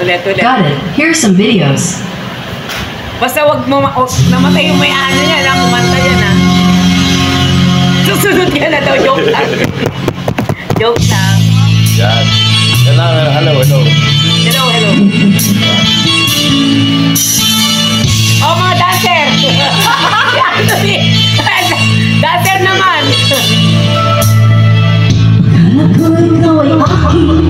Ulit. Got it. Here's some videos. Basta wag mo namatay yung may-ano niya na kumanta yan ha. Susunod ka na daw, joke lang. Joke lang. Yan. Yan lang, hello. Hello. Oh, mga dancer! Dancer naman! Kala ko ikaw ay aking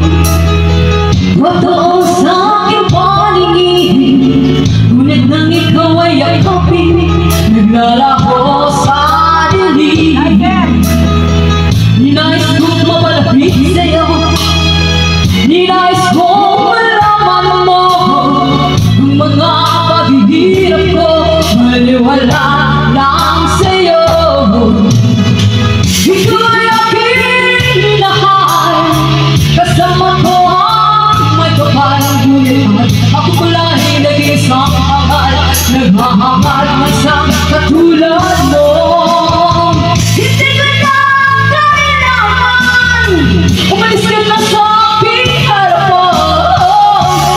totoo sa aking paningin. Ngunit nang ikaw ay akapin, naglalako sa dilim. Ninais kong mapalapit sa'yo, ninais kong malaman mo ang mga paghihirap ko, maniwala lang sa'yo. Ikaw ay aking minahal, kasama ko ang may kapal. Ngunit ako pala'y nag-isang akal, naghahangal ng isang katulad mo. Hindi ko na kailangan umalis ka na sa aking harapan.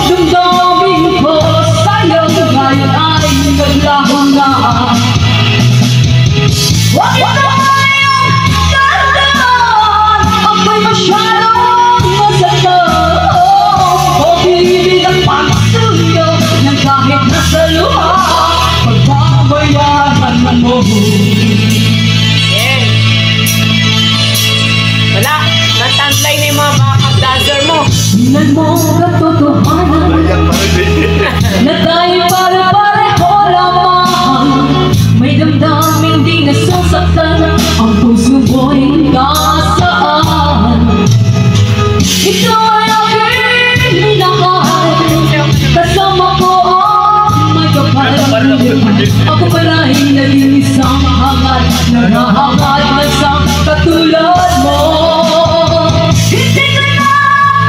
Damdamin ko sa'yo ngayon ay naglaho na. Huwag mo tayong tandaan, ako'y masyadong masaktan. Pag-ibig ang pagsuyo ng kahit nasa luha, pagbabayaran mo. Yes. Wala. Natanslay na yung mga backup dancer mo. Tingnan mo katotohanan na tayo pare-pareho lamang. May damdamin di nasasaktan, ang puso mo'y nasaan. Ikaw ay aking minahal, kasama ko ang may kapal. Ako pala'y naging isang hangal, naghahangal ng isang katulad mo. Hindi ko na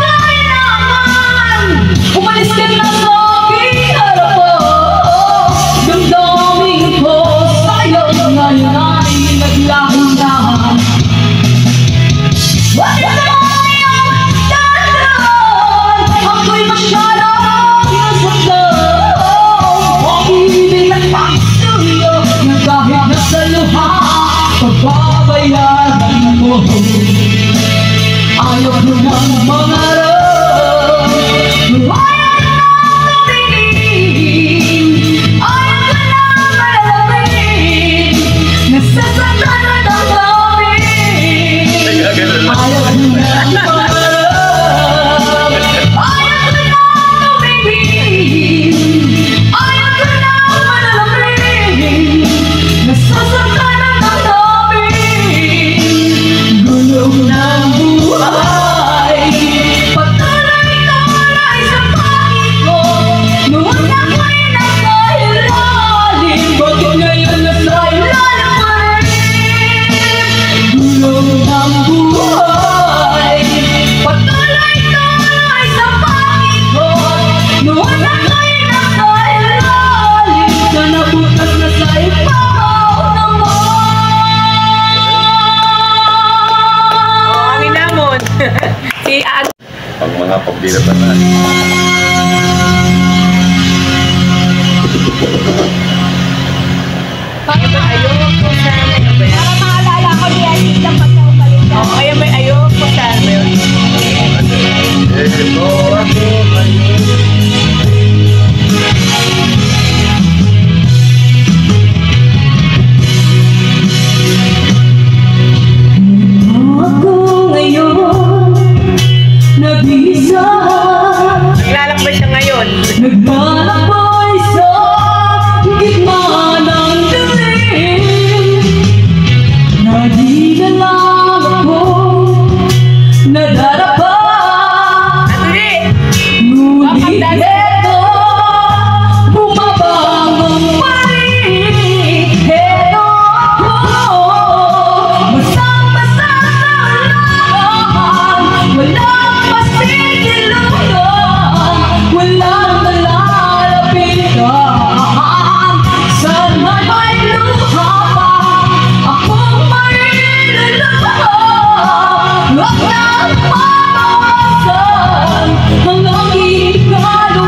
kailangan umalis ka na sa aking harapan. Damdamin ko sa'yo ngayon ay naglaho na. Huwag mo tayong tandaan, ako'y masyadong nasaktan. Pag-ibig ng pagsuyo ng kahit nasa luha, pagbabayaran mo. Ayaw ko ng mangarap, ayaw ko ng tumingin, ayaw ko ng malamig, nasasaktan at ang damig. Ayaw ko ng mangarap, ayaw ko ng tumingin, ayaw ko ng malamig, nasasaktan at ang damig. Gulong ng buhay, patuloy sa pangit ko. Noon ako'y nasa ilalim, bakit ngayon nasa ilalim pa rin? Gulong ng buhay, patuloy sa pangit ko. Noon ako'y nasa ilalim, sana bukas na sa ibabaw naman. Oh, ang inamon. Si Ad. Ang mga pagdirapan na. Ayoko po sana. Ano ba yan? Para maalala ko ni Anik lang pag naupalit ka. Oh, kaya may ayoko po sana ba yun? Ito ako ngayon. Ako ngayon, nag-iisa, Naglalakbay siya ngayon. naglalakbay sa gitna ng dilim. Na di na lang ako nadarapa, Andali! ngunit ito, bumabangon pa rin. Ito ako, basang-basa sa ulan, walang pasigilungan, walang malalapitan. Sana'y may luha pa akong mailuluha. Huwag nang mabawasan ang aking kaluluwa.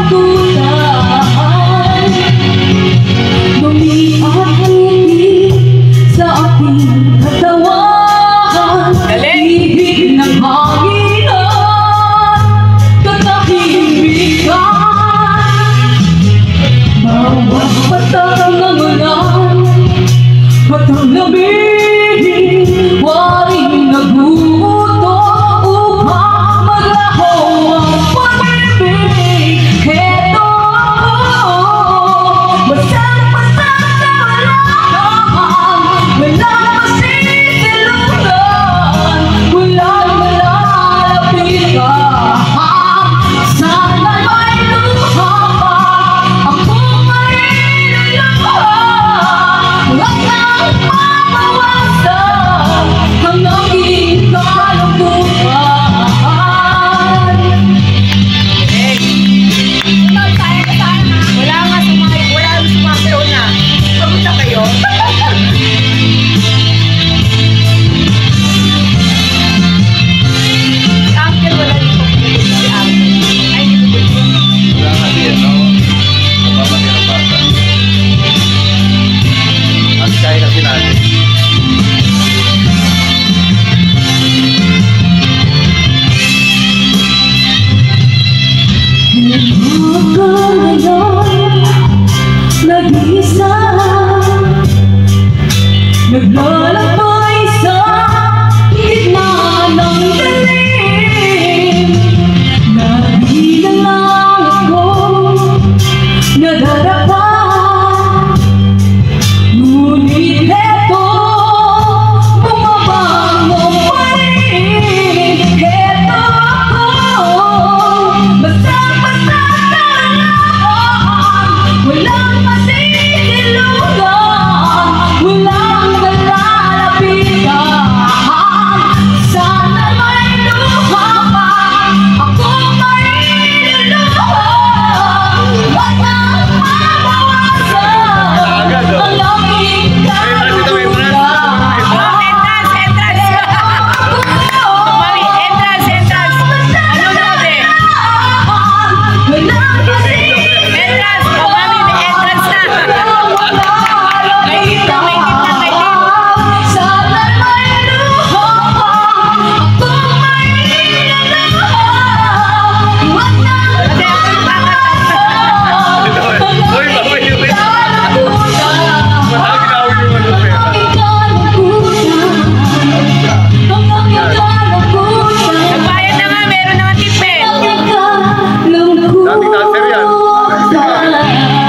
daming dancer yan.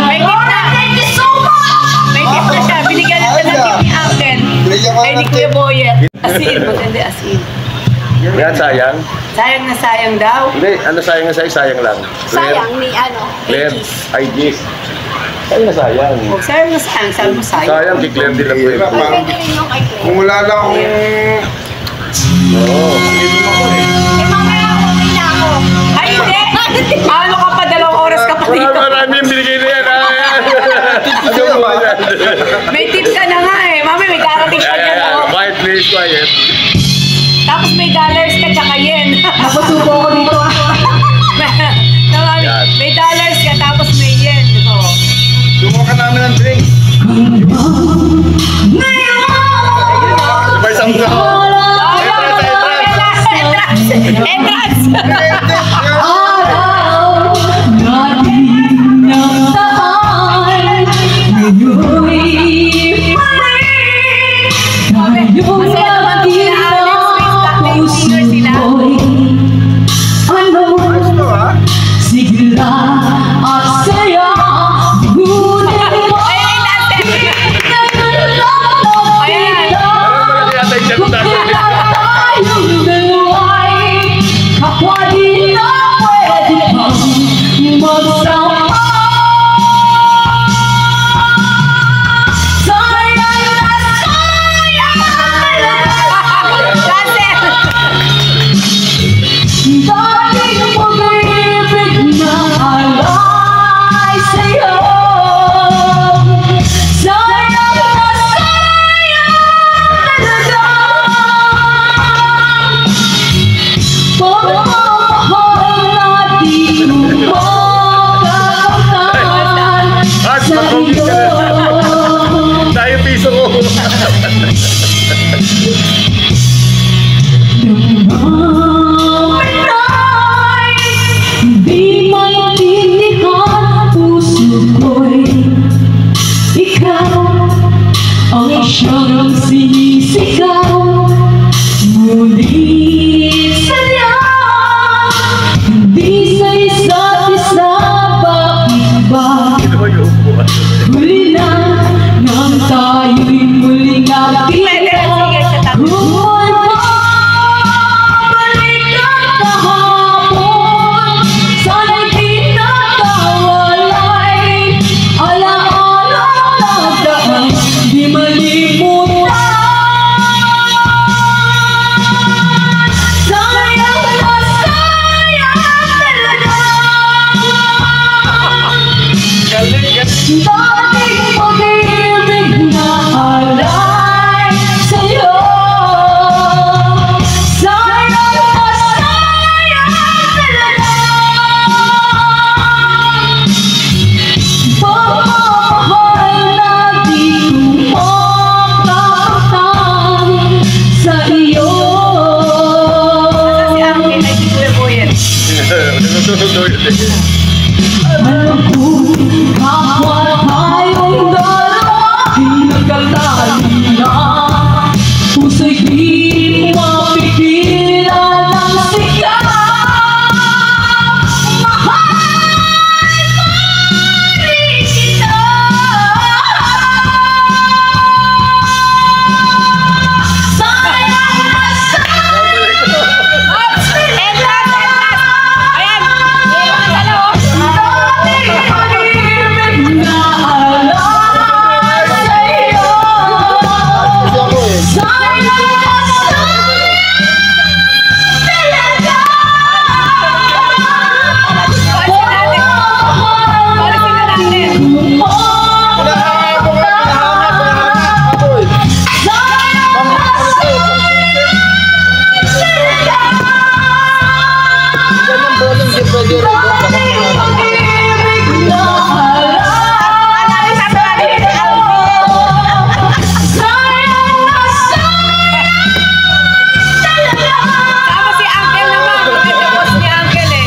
May tip na. May tip na siya. Binigyan na siya ng tip ni Uncle. Ay, ni Kuya Boyet. Asin, maganda asin. Yan, sayang. Sayang na sayang daw. Hindi, ano sayang na sayang lang. Sayang ni ano. Claire, ay Gis. Sayang na sayang. Huwag sayang na sayang. Sabi mo sayang. Sayang, kay Claire din lang po yun. Pwede rin yung kay Claire. Kung wala lang akong... Oo. Eh, mamaya okay na ako. Ay, hindi. Ano ka pa? 2 oras ka pa dito. Marami yung binigay na yan. Ano ba yan? May tip ka na nga eh. Mami, may darating pa dyan. Oh. Quiet please, quiet. Tapos may dollars ka tsaka yen. Napasubo ko dito. Mami, Yan. may dollars ka tapos may yen. Oh. Sumo ka namin ng drink. Sabay samsa. Entrance! Araw natin ng daan, ngayoy pari. Tayong puso'y ano, sigla at saya, ngunit mo Ayan. Malaki yata yung chat natin. tayong dalawa'y kapwa di na pwede pang magsama. Sayang na sayang Cancel! dating pag-ibig na alay sa'yo. Sayang na sayang talaga. Pagmamahal na di mo makakatan sa'yo. Tayo piso ko. Di maintindihan puso ko'y ikaw ang siyang sinisigaw. Ngunit sadya hindi sa isa't isa. Bakit ba huli na nang tayo'y muling Pwede, sige, sa tabi. Huwag babalik ang kahapon. Sana'y di nakawalay. Alaala na daan, di malimutan. Sayang na sayang talaga. Dating pag-ibig na alay sa'yo. Sayang na sayang talaga. Pagmamahal na di ko makakatan sa iyo. Si Uncle ay si Kuya Boyet. Alam ko, kapwa tayong dalawa, di nagkalalim na. Puso'y di mapigilan ang sigaw. Mahal pa rin kita. Sayang na sayang. Entrance! Ayan! Yung dalawa. Dating pag-ibig na alay sa'yo. Sayang na sayang talaga. Balikin natin. Tapos si Uncle naman. Kasi boss ni Uncle eh.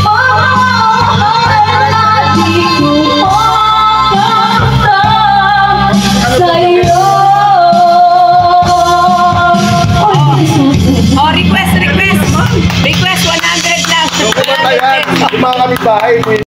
Oh, request. Request 100 lang. Yung mga kapitbahay,